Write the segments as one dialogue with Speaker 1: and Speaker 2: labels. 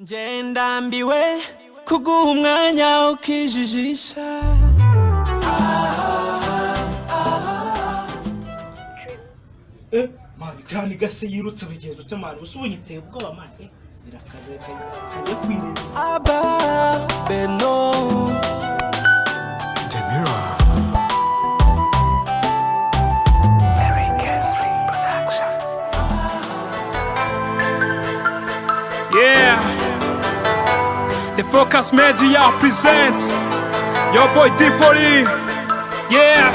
Speaker 1: Nje ndambiwe kuguha umwanya ukijijisha.
Speaker 2: Mani kandi gase yirutse bigenzo cyo mani usubunyiteye ubwoba mani birakaze kajya kwirira
Speaker 1: Aba beno Demira
Speaker 3: Yeah, the Focus Media presents your boy Dipoli. Yeah,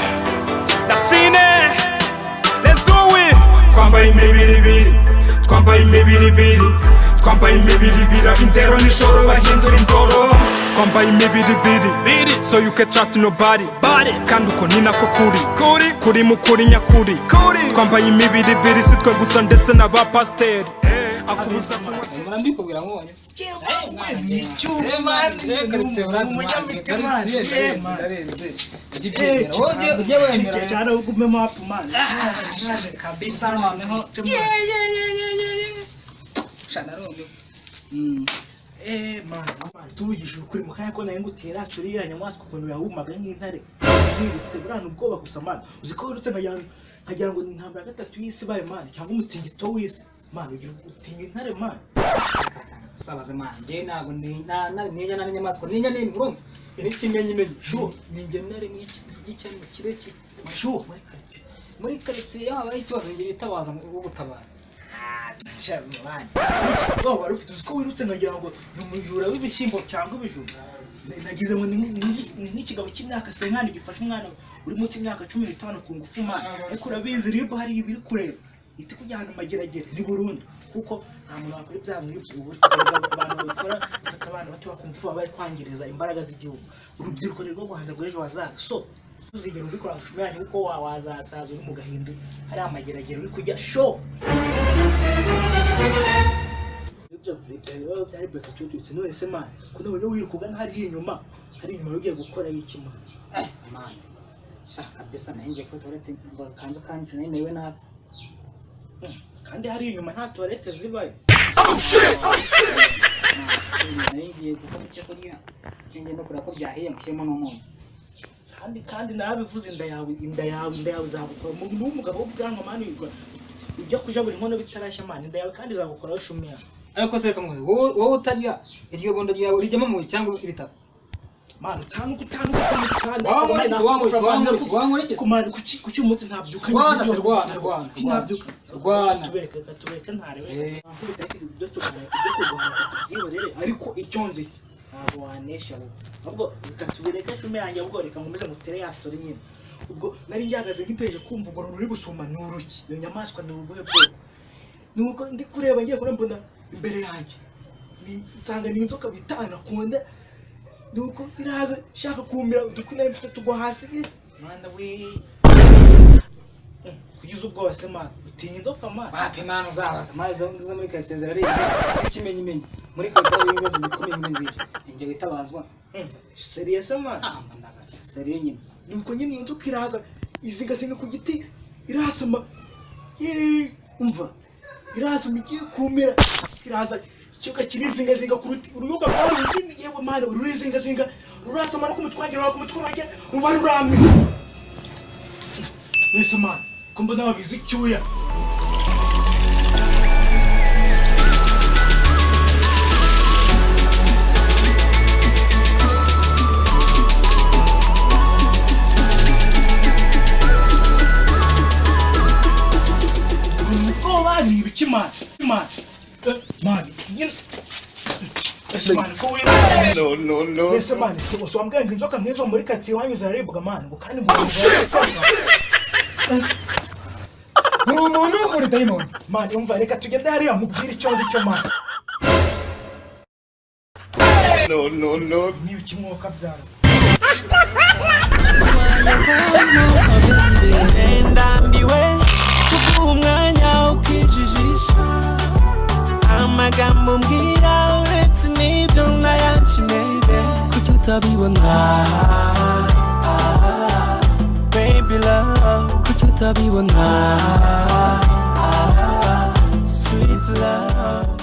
Speaker 3: that's in it. Let's do it. Kwamba imibiribiri, kwamba imibiribiri, kwamba imibiribiri. Abindero nishoro bahindura indoro. Kwamba imibiribiri, so you can trust nobody. Kandi uko ni nako kuri mukuri nyakuri. Kwamba imibiribiri sitwe gusa ndetse n'abapasteri. Akubuza
Speaker 4: mbikubwira nkubonye ujye wemera
Speaker 2: cyane ugume map man
Speaker 4: kabisa noneho chana rogo
Speaker 2: man tuyije ukuri mu kanya ko naye ngutera suriya nyamaswa ukuntu yahumaga nk'intare ngiritse burana ubwoba gusa man uziko urutse nkagira ngo ni intambara gatatu y'isi baye man cyangwa umutingito w'isi man ugira utinya intare man
Speaker 4: sabaze man je nago ninya na nyamaswa ninya ni urumva n'ikimenyimenyi sho ninge nare mu gicyane kireki sho muri karitsiye yabaye ikibazo ngiye itabaza ugutabara shabu man
Speaker 2: ngo wari ufite uziko wirutse nkagira ngo numujura w'ibishyimbo cyangwa ibijumba nagize ngo ni nk'ikigabo cy'imyaka senkani gifasha umwana uri munsi y'imyaka 15 ku ngufu man ariko urabizi ribo hari ibiri kureba iti kujyana mageragere ni Burundi kuko nta muntu wakora ibyaha muri ubu abantu bakora bafata abana bato bakumfuba bari kwangiriza imbaraga z'igihugu urubyiruko rwo Rwanda rw'ejo hazaza so uzigera ubikora kushumanya kuko wazasaza uri mu gahindu hari amageragere uri kujya show ibyo byari bekatutse no ese man kuno wowe wirukugana hari inyuma ugiye gukora iki man
Speaker 4: man shaka kabisa nainje kwa toilette ngo kanzo kanzi nawe nabi
Speaker 2: kandi hari inyuma nta toilette zibaye
Speaker 4: naringiye gukora icyo kuriya ngiye no kurako byahiye mushyemo n'umuntu
Speaker 2: kandi nabivuze inda yawe zabukora n'umugabo w'ubwanwa mani ujya kuja buri nkono bitarashya mani inda yawe kandi zabukora shumya
Speaker 4: ariko se kamwe wowe utarya iryo bondo ryawe rijyamo mu cyangwa ibitaka
Speaker 2: mani utanu kumari kuki umunsi ntabyuka
Speaker 4: Rwana
Speaker 2: tubereka ntarewe ariko icyonzi ntabwo wanesha ubwo bikatubereka cumi yanjye ubwo reka nkomeze mutere ya story nyine ubwo nari njyagaze nkiteje kumva ubwo ruri gusoma nuruki iyo nyamaswa ni ubuhe bwo nuko ndi kureba ngiye kure mbona imbere yanjye ni nsanga ni inzoka bitana kunde nuko iraza shaka kumira udukuna mfite tugwa hasi mwana we kugize ubwoba se man utinya inzoka man
Speaker 4: bape man uzabaza maze zo muri kasezera ari ikimenyimenyi muri kasezera ibibazo bikomeye nk'inzira ngiye witabazwa
Speaker 2: serious man
Speaker 4: mbandaga serious nyine
Speaker 2: nuko nyine inzoka iraza izingazinga ku giti irasama umva irasama igiye kumira iraza cyuka kirizingazinga kuruti uruyuka rwawe yewe man ururizingazinga rurasama no kumutwagira kumutwurage ruba ruramize wese man kumba nababizi cyuya ni ibiki man no ese man so ambwenga inzoka nkezo muri kati wanyuza aribwa man ngo kandi ngo
Speaker 4: umuntu uri diamond
Speaker 2: man umva reka tugende hariya mubwire icyo ndicyo man no ni ibiki mwoka byara
Speaker 1: ndambiwe kuguha umwanya ukijijisha. Amagambo mbwira uretse n'ibyo nayacimede kuki utabibona baby love kuki utabibona sweet love